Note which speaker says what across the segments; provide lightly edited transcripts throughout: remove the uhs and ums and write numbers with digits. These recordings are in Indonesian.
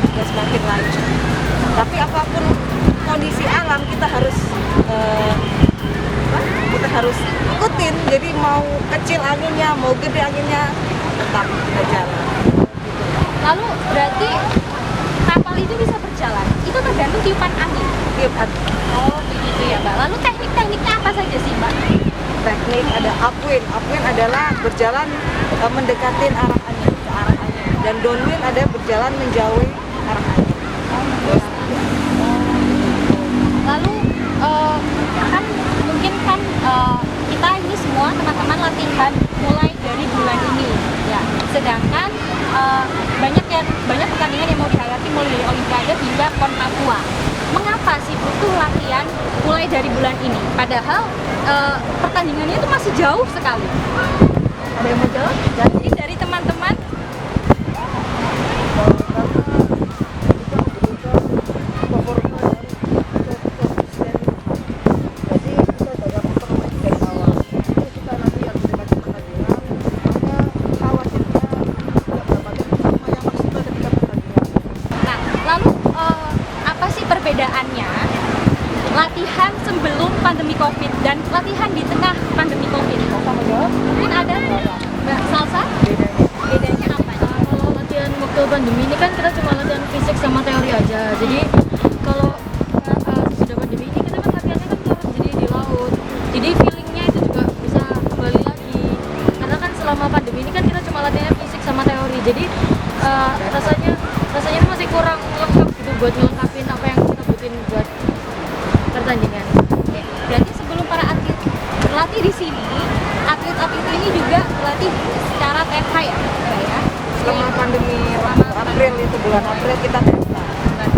Speaker 1: juga semakin lanjut. Tapi apapun kondisi alam kita harus ikutin. Jadi mau kecil anginnya, mau gede anginnya, tetap kita jalan.
Speaker 2: Lalu berarti kapal itu bisa berjalan, itu tergantung tiupan angin.
Speaker 1: Tiupan.
Speaker 2: Oh begitu ya Mbak. Lalu teknik-tekniknya apa saja sih Mbak?
Speaker 1: Teknik ada upwind. Upwind adalah berjalan mendekatin arah angin ke arah angin. Dan downwind ada berjalan menjauhi arah angin.
Speaker 2: Lalu kan mungkin kan kita ini semua teman-teman latihan mulai dari bulan ini ya. Sedangkan banyak pertandingan yang mau dihayati mulai dari Olimpiade hingga PON Papua. Mengapa sih butuh latihan mulai dari bulan ini? Padahal pertandingannya itu masih jauh sekali. Ada yang mau jawab? Jadi dari teman-teman perbedaannya latihan sebelum pandemi Covid dan latihan di tengah pandemi Covid. Mungkin ada Mbak Salsa? Bedanya apa?
Speaker 3: Kalau latihan waktu pandemi ini kan kita cuma latihan fisik sama teori aja. Jadi kalau sudah pandemi ini kita kan latihannya kan turun jadi di laut. Jadi feelingnya itu juga bisa kembali lagi. Karena kan selama pandemi ini kan kita cuma latihannya fisik sama teori. Jadi rasanya masih kurang lengkap gitu buat ngelengkapin apa yang kita butuhin buat pertandingan.
Speaker 2: Oke, berarti sebelum para atlet berlatih di sini, atlet-atlet ini juga berlatih secara TFH ya, Mbak ya?
Speaker 1: Selama pandemi April itu bulan April kita TFH.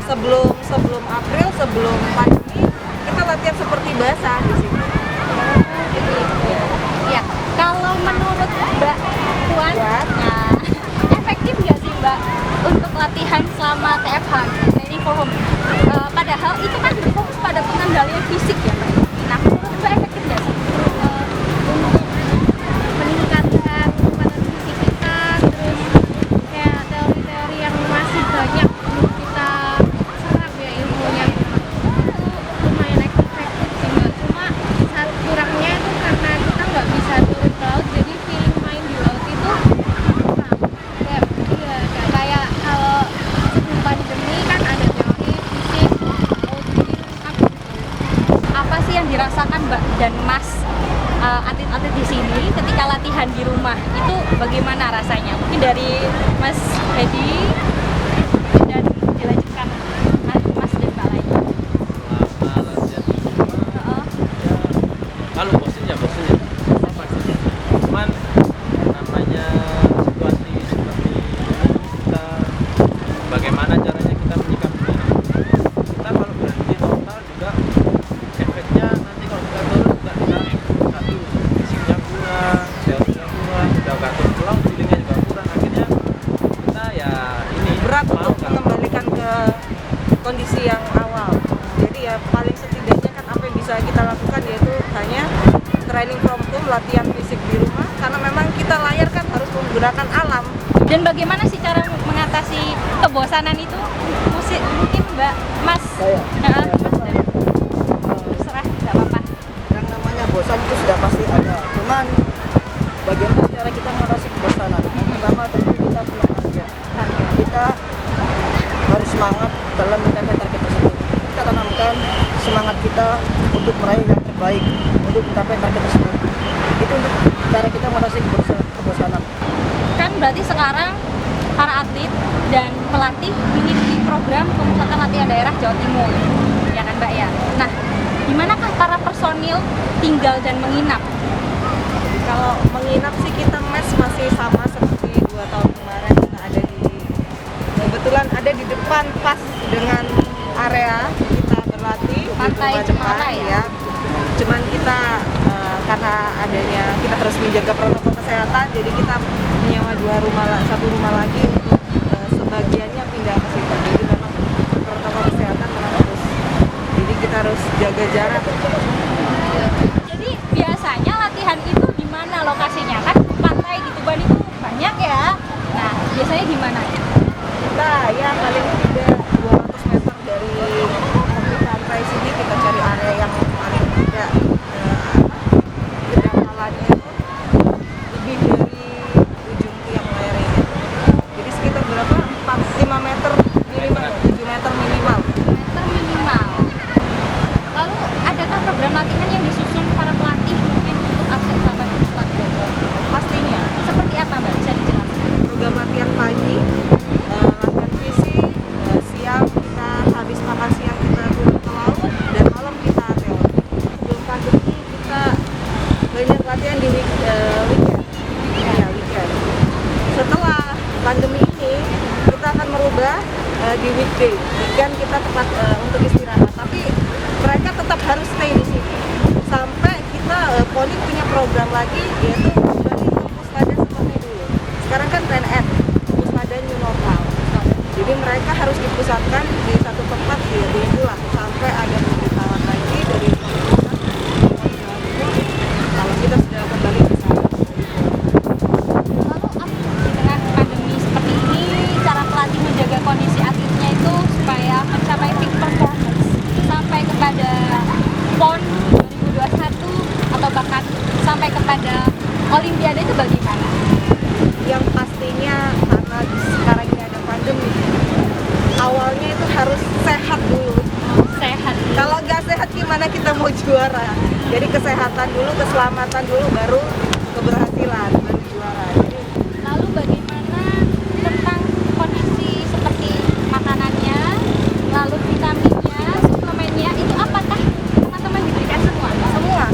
Speaker 1: Sebelum April, sebelum pandemi kita latihan seperti biasa di sini.
Speaker 2: Ya, kalau menurut Mbak Puan, nah, efektif nggak sih Mbak untuk latihan selama TFH, training for home? Padahal itu kan berfokus pada pengendalian fisik ya Mbak. Nah, menurut Mbak efektif nggak sih?
Speaker 3: Untuk meningkatkan kekuatan fisik kita, terus kayak teori-teori yang masih banyak belum kita serap ya ilmunya, itu lumayan efektif sih Mbak. Cuma saat kurangnya itu karena kita nggak bisa turun ke laut, jadi feeling main di laut itu kurang. Kayak kalau sebelum pandemi kan ada teori fisik laut, jadi lengkap gitu.
Speaker 2: Apa sih yang dirasakan Mbak dan Mas atlet-atlet di sini ketika latihan di rumah itu bagaimana rasanya? Mungkin dari Mas Hedi dan dilanjutkan Mas dan Mbak lain.
Speaker 4: Kalau bosennya sama sih. Cuman namanya situasi seperti ini kita bagaimana caranya kita menyikapinya. Kita kalau berhenti total juga efeknya nanti kalau kita turun juga kita satu fisiknya kurang, teorinya kurang, udah gak turun pulang feelingnya juga kurang, akhirnya kita ya ini
Speaker 1: Berat
Speaker 4: mau
Speaker 1: untuk mengembalikan ke kondisi yang awal. Jadi ya paling setidaknya kan apa yang bisa kita lakukan yaitu hanya training from home, latihan fisik di rumah, karena memang kita layar kan harus menggunakan alam.
Speaker 2: Dan bagaimana sih cara mengatasi kebosanan itu? Mungkin Mbak Mas. Mas terserah, nggak apa-apa.
Speaker 5: Yang namanya bosan itu sudah pasti ada. Cuman bagaimana cara kita mengatasi kebosanan? Pertama tentu kita punya target. Kita harus semangat dalam mencapai target tersebut. Kita tanamkan semangat kita untuk meraih yang terbaik, untuk mencapai target tersebut. Itu untuk cara kita mengatasi kebosanan.
Speaker 2: Kan berarti sekarang para atlet dan pelatih mengikuti program pemusatan latihan daerah Jawa Timur, ya kan Mbak ya? Nah, di manakah para personil tinggal dan menginap?
Speaker 1: Kalau menginap sih kita masih sama seperti 2 tahun kemarin. Kita ada kebetulan ada di depan pas dengan area kita berlatih
Speaker 2: Pantai
Speaker 1: di rumah
Speaker 2: Cemara
Speaker 1: depan,
Speaker 2: ya?
Speaker 1: Cuman kita karena adanya kita harus menjaga protokol kesehatan, jadi kita menyewa 1 rumah lagi untuk sebagiannya pindah ke situ. Jadi memang protokol kesehatan memang harus, jadi kita harus jaga jarak.
Speaker 2: Jadi biasanya latihan itu di mana lokasinya? Kan pantai di Tuban itu banyak ya. Nah, biasanya di mana?
Speaker 1: Kita ya paling tidak latihan di weekend. Ya, weekend. Setelah pandemi ini kita akan merubah di weekday. Weekend kita tempat untuk istirahat. Tapi mereka tetap harus stay di sini sampai kita Poli punya program lagi, yaitu kembali ke puspada seperti dulu. Sekarang kan PNN, puspada new normal. Jadi mereka harus dipusatkan di satu tempat di pulang sampai ada pemberitahuan lagi dari kalau kita sudah kembali ke sana.
Speaker 2: Lalu apa di tengah pandemi seperti ini cara pelatih menjaga kondisi atletnya itu supaya mencapai peak performance sampai kepada PON 2021 atau bahkan sampai kepada Olimpiade itu bagaimana?
Speaker 1: Yang pastinya karena sekarang ini ada pandemi, awalnya itu harus sehat dulu.
Speaker 2: Sehat.
Speaker 1: Kalau nggak sehat gimana kita mau juara? Jadi kesehatan dulu, keselamatan dulu, baru keberhasilan, baru juara. Jadi,
Speaker 2: Lalu bagaimana tentang kondisi seperti makanannya, lalu vitaminnya, suplemennya itu apakah teman-teman diberikan semua?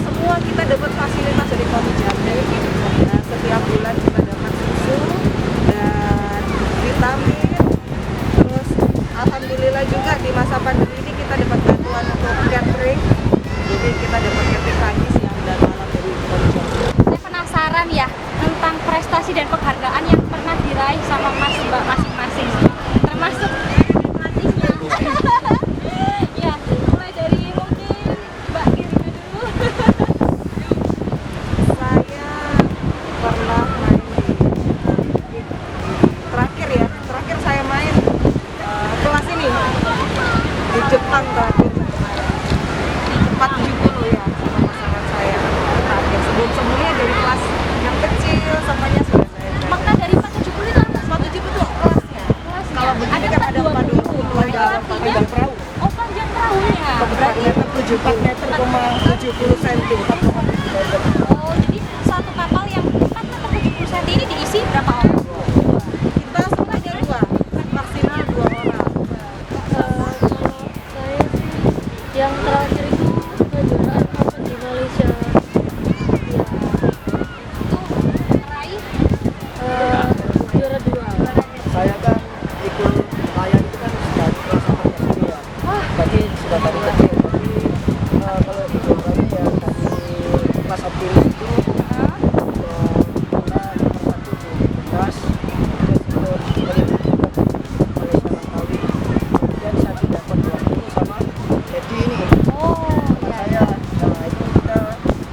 Speaker 1: semua kita dapat fasilitas dari Poli Jambi. Nah, setiap bulan kita dapat susu dan vitamin. Terus alhamdulillah juga di masa pandemi ini kita dapat bantuan untuk catering. Jadi kita dapat catering pagi, siang dan malam dari Poli Jambi.
Speaker 2: Saya penasaran ya tentang prestasi dan penghargaan yang pernah diraih sama Mas Mbak masing-masing, termasuk pelatihnya. Ya, mulai dari mungkin Mbak Kirina dulu.
Speaker 1: Saya pernah main terakhir saya main kelas ini di Jepang terakhir 470 ya sama pasangan saya terakhir. Sebelumnya dari kelas yang kecil sampainya sudah saya main.
Speaker 2: Maka dari 470 itu apa?
Speaker 1: 470 itu kelasnya. Kalau begini kan ada 420 panjang perahu.
Speaker 2: Oh, panjang perahunya.
Speaker 1: 4 meter 74 meter, 70 cm.
Speaker 2: Oh, jadi satu kapal yang 4 meter 70 cm ini diisi berapa orang?
Speaker 1: Kita semuanya 2, maksimal 2 orang.
Speaker 3: Kalau saya sih yang terakhir itu kejuaraan Open di Malaysia. Ya,
Speaker 2: Itu meraih
Speaker 3: juara 2.
Speaker 5: Saya kan ikut layang itu kan sudah di kelas 8 SD ya. Berarti sudah dari kecil. Jadi kalau ikut layang ya dari kelas optimis itu pernah nomor 1 di kelas, terus ikut Malaysia Langkawi. Kemudian saya dapat 20 sama Edi ini.
Speaker 2: Oh,
Speaker 5: Saya, nah itu kita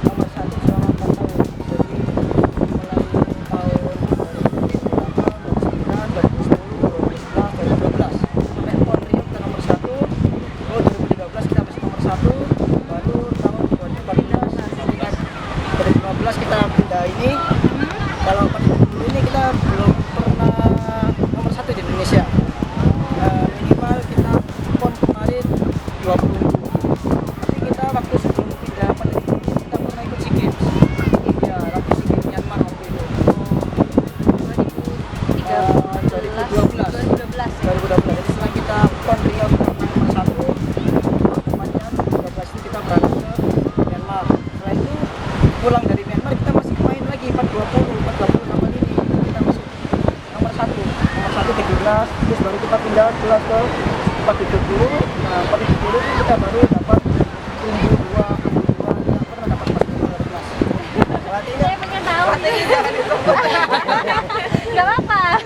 Speaker 5: nomor 1 selama 4 tahun. Jadi mulai tahun 2009, 2010, 2011, 2012 sampai PON Rio kita nomor 1. Lalu 2013 kita masih nomor 1. Baru tahun 2015 kita pindah ini. Kalau 40 ini kita belum pernah nomor 1 di Indonesia. Minimal kita PON kemarin 20. Tapi kita waktu sebelum pindah pandemi ini kita pernah ikut SEA Games. Ya, waktu SEA Games Myanmar waktu itu. 2012. 2012. Jadi setelah kita PON Rio kita nomor 1, tempatnya 2012 itu kita berangkat ke Myanmar. Setelah itu pulang dari Myanmar kita masih main lagi 420 nomor ini. Kita masih nomor 1 ke 12, terus baru kita pindah kelas ke 470. Nah, 470 itu kita baru dapat unggul 2, kita pernah dapat pas dari kelas. Pelatihnya
Speaker 2: saya pengen tahu. Gak apa-apa.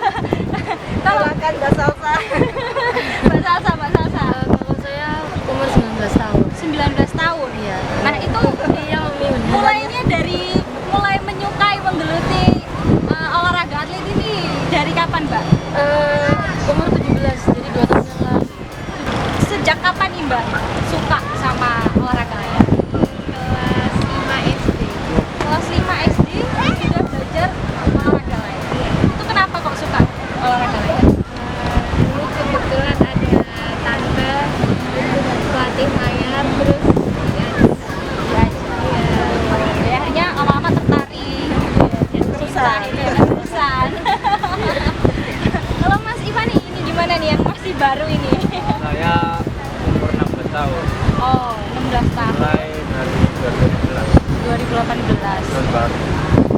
Speaker 1: Silakan Mbak Salsa.
Speaker 2: Mbak Salsa, Mbak Salsa.
Speaker 3: Kalau saya umur 19 tahun.
Speaker 2: 19 tahun.
Speaker 3: Iya.
Speaker 2: Nah, itu mulainya dari mulai menyukai menggeluti olahraga atlet ini dari kapan, Mbak?
Speaker 3: Umur 17, jadi 2 tahun yang lalu.
Speaker 2: Sejak kapan nih, Mbak, suka sama olahraga layar?
Speaker 3: Kelas 5 SD.
Speaker 2: Kelas 5 SD sudah belajar olahraga layar. Itu kenapa kok suka olahraga layar?
Speaker 3: Dulu kebetulan ada tante pelatih layar, terus
Speaker 2: Ya, akhirnya lama-lama tertarik. Susah ini ya, terusan. Kalau Mas Ivan nih, ini gimana nih yang masih baru ini?
Speaker 4: Saya umur 16 tahun,
Speaker 2: Oh, 16 tahun.
Speaker 4: mulai dari 2011.
Speaker 2: 2018.
Speaker 4: tahun baru.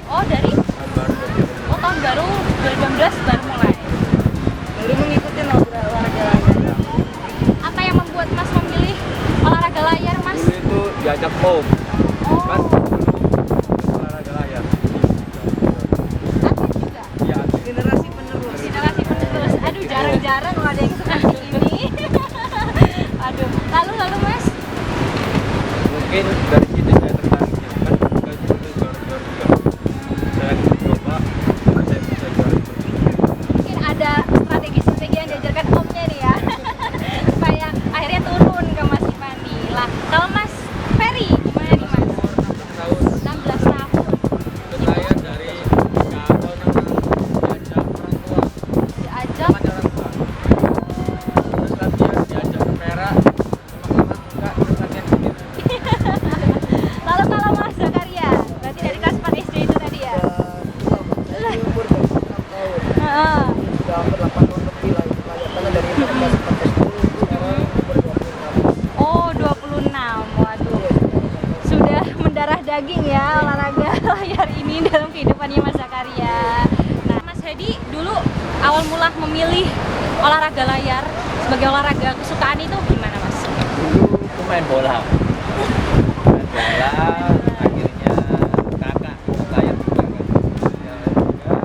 Speaker 2: Oh, dari
Speaker 4: Tahun baru 2018.
Speaker 2: oh tahun baru 2018 baru mulai.
Speaker 1: Baru mengikuti olahraga layar.
Speaker 2: Apa yang membuat Mas memilih olahraga layar, Mas?
Speaker 4: Dulu itu diajak om, kan
Speaker 2: Oh,
Speaker 4: dulu olahraga layar.
Speaker 2: atlet juga.
Speaker 4: Iya,
Speaker 1: Generasi penerus.
Speaker 2: Generasi penerus. Aduh, jarang-jarang loh ada yang seperti ini. Aduh, lalu Mas?
Speaker 4: mungkin dari situ saya tertarik ya kan juga dulu juara-juara juga. Saya coba, saya bisa juara juga.
Speaker 2: Mungkin ada strategi-strategi yang diajarkan omnya nih ya. Supaya akhirnya turun ke Mas Ipani. Lah, kalau Mas Ferry gimana nih, Mas?
Speaker 4: 16 tahun
Speaker 2: 16 tahun.
Speaker 4: ikut layar dari kalau diajak orang tua,
Speaker 2: Diajak
Speaker 4: sama orang tua. Terus latihan diajak ke Perak, sama kakak terus latihan sendiri.
Speaker 2: lalu kalau Mas Zakaria, berarti dari kelas 4 SD itu tadi ya?
Speaker 5: Saya di umur 26 tahun.
Speaker 2: Heeh.
Speaker 5: Sudah hampir 8 tahun lebih lah ikut layar. Karena dari kelas 4 SD sekarang umur 26.
Speaker 2: Oh, 26. Waduh. Sudah mendarah daging ya olahraga layar ini dalam kehidupannya Mas Zakaria. Nah, Mas Hedi dulu awal mula memilih olahraga layar sebagai olahraga kesukaan itu gimana, Mas?
Speaker 4: Dulu aku main bola, akhirnya kakak ikut layar juga kan. Ya, juga.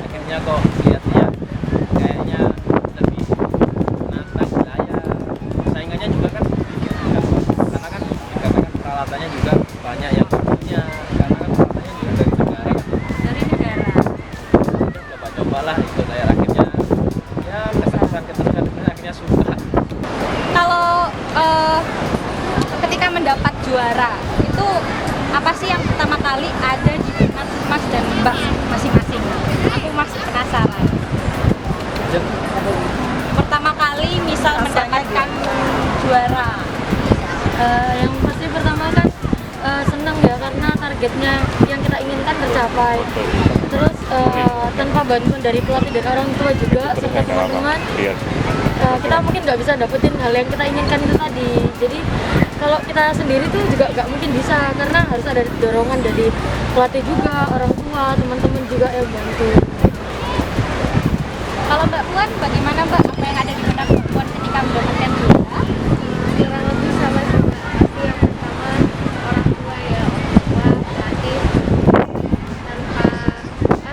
Speaker 4: Akhirnya kok lihat-lihat kayaknya lebih menantang di layar. Saingannya juga kan sedikit juga. Karena kan dikatakan peralatannya juga banyak yang punya, karena kan peralatannya juga dari negara kan.
Speaker 2: Dari negara.
Speaker 4: Coba-cobalah ikut layar, akhirnya ya keterusan akhirnya suka.
Speaker 2: Kalau ketika mendapat juara itu apa sih yang pertama kali ada di benak Mas dan Mbak masing-masing? Aku masih penasaran. Pertama kali misal
Speaker 1: Rasanya
Speaker 2: mendapatkan juara.
Speaker 6: Yang pasti pertama kan senang ya karena targetnya yang kita inginkan tercapai. Terus tanpa bantuan dari pelatih dan orang tua juga serta teman-teman, kita mungkin nggak bisa dapetin hal yang kita inginkan itu tadi. Jadi kalau kita sendiri tuh juga nggak mungkin bisa karena harus ada dorongan dari pelatih juga, orang tua, teman-teman juga yang bantu.
Speaker 2: Kalau Mbak Puan bagaimana Mbak? Apa yang ada di benak Mbak Puan ketika mendapatkan juara?
Speaker 3: kurang lebih sama juga pasti yang pertama orang tua ya, orang tua pelatih, tanpa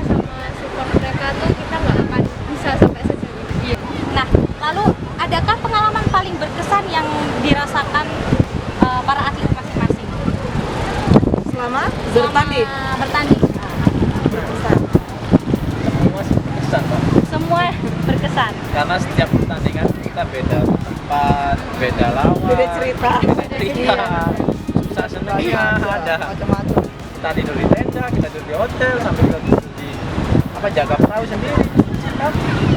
Speaker 3: sama support mereka tuh kita nggak akan bisa sampai sejauh ini.
Speaker 2: Nah, lalu adakah pengalaman paling berkesan yang dirasakan para atlet masing-masing?
Speaker 1: Selama bertanding.
Speaker 2: Selama bertanding.
Speaker 1: Berkesan.
Speaker 4: Semua sih berkesan, Pak.
Speaker 2: Semua berkesan.
Speaker 4: Karena setiap pertandingan kita beda tempat, beda lawan,
Speaker 1: Beda cerita.
Speaker 4: susah senangnya ada.
Speaker 5: Macam-macam.
Speaker 4: Kita tidur di tenda, kita tidur di hotel, sampai kita tidur di jaga perahu sendiri.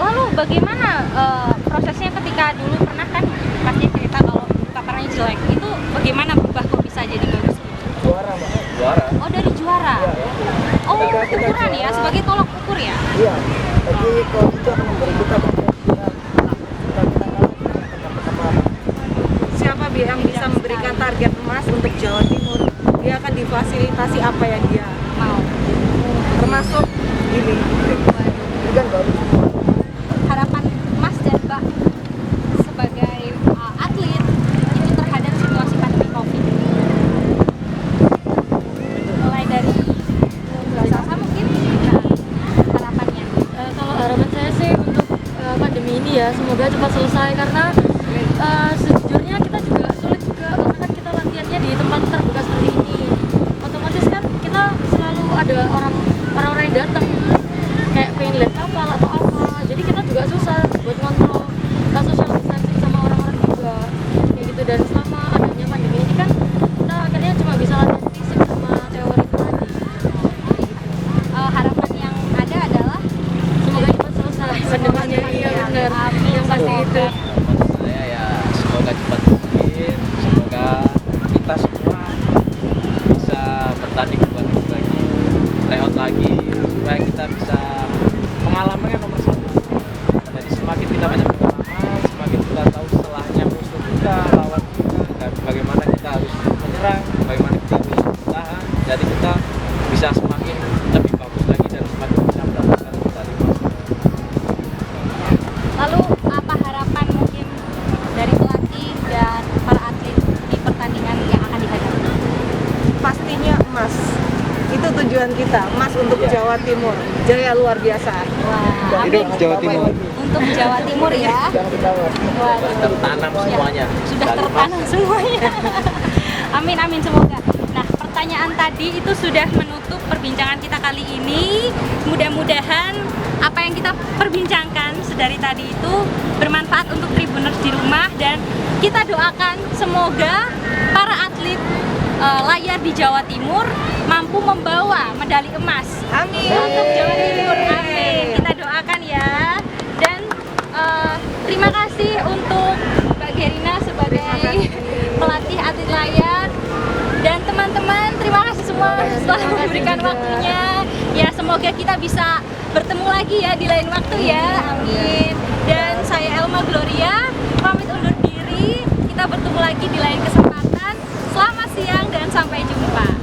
Speaker 2: Lalu bagaimana prosesnya ketika dulu pernah kan pasti cerita kalau paparannya jelek itu bagaimana berubah kok bisa jadi bagus?
Speaker 5: Juara, Mbak.
Speaker 4: Juara.
Speaker 2: Oh, dari juara. Oh, ukuran ya sebagai tolok ukur ya.
Speaker 5: Iya. Tapi kalau itu akan memberi kita kita
Speaker 1: Siapa yang bisa memberikan target emas untuk Jawa Timur, dia akan difasilitasi apa yang dia
Speaker 2: Mau.
Speaker 1: termasuk ini.
Speaker 5: ini kan baru semua.
Speaker 2: Harapan Mas dan Mbak sebagai atlet itu terhadap situasi pandemi Covid. Mulai dari Mbak Salsa mungkin harapannya.
Speaker 6: Kalau harapan saya sih untuk pandemi ini ya semoga cepat selesai karena sejujurnya kita juga sulit juga karena kan kita latihannya di tempat terbuka seperti ini. Otomatis kan kita selalu ada orang-orang yang datang kayak pengen lihat kapal atau apa. Jadi kita juga susah buat ngontrol social distancing sama orang-orang juga kayak gitu. Dan selama adanya pandemi ini kan kita akhirnya cuma bisa latihan fisik sama teori itu tadi.
Speaker 2: Harapan yang ada adalah
Speaker 6: Semoga cepat selesai pandeminya. Iya benar. Yang pasti itu.
Speaker 4: Harapan saya ya semoga cepat mungkin, semoga kita semua bisa bertanding lagi, layout lagi, supaya kita bisa pengalamannya nomor satu. Jadi semakin kita banyak pengalaman, semakin kita tahu salahnya musuh kita, lawan kita, dan bagaimana kita harus menyerang, bagaimana kita harus bertahan.
Speaker 1: tujuan kita, emas untuk Jawa Timur. Jaya luar biasa.
Speaker 2: Wah,
Speaker 7: Hidup
Speaker 2: amin.
Speaker 7: Jawa Timur.
Speaker 2: Untuk Jawa Timur ya. Waduh.
Speaker 4: Tertanam semuanya.
Speaker 2: Sudah tertanam semuanya. Amin amin semoga. Nah, pertanyaan tadi itu sudah menutup perbincangan kita kali ini. Mudah-mudahan apa yang kita perbincangkan sedari tadi itu bermanfaat untuk Tribuners di rumah, dan kita doakan semoga para atlet layar di Jawa Timur mampu membawa medali emas.
Speaker 1: Amin.
Speaker 2: Untuk Jawa Timur, amin. Kita doakan ya. Dan terima kasih untuk Mbak Gerina sebagai pelatih atlet layar, dan teman-teman terima kasih semua telah memberikan waktunya. Ya, semoga kita bisa bertemu lagi ya di lain waktu ya. Amin. Dan saya Elma Gloria pamit undur diri. Kita bertemu lagi di lain kesempatan. Selamat siang dan sampai jumpa.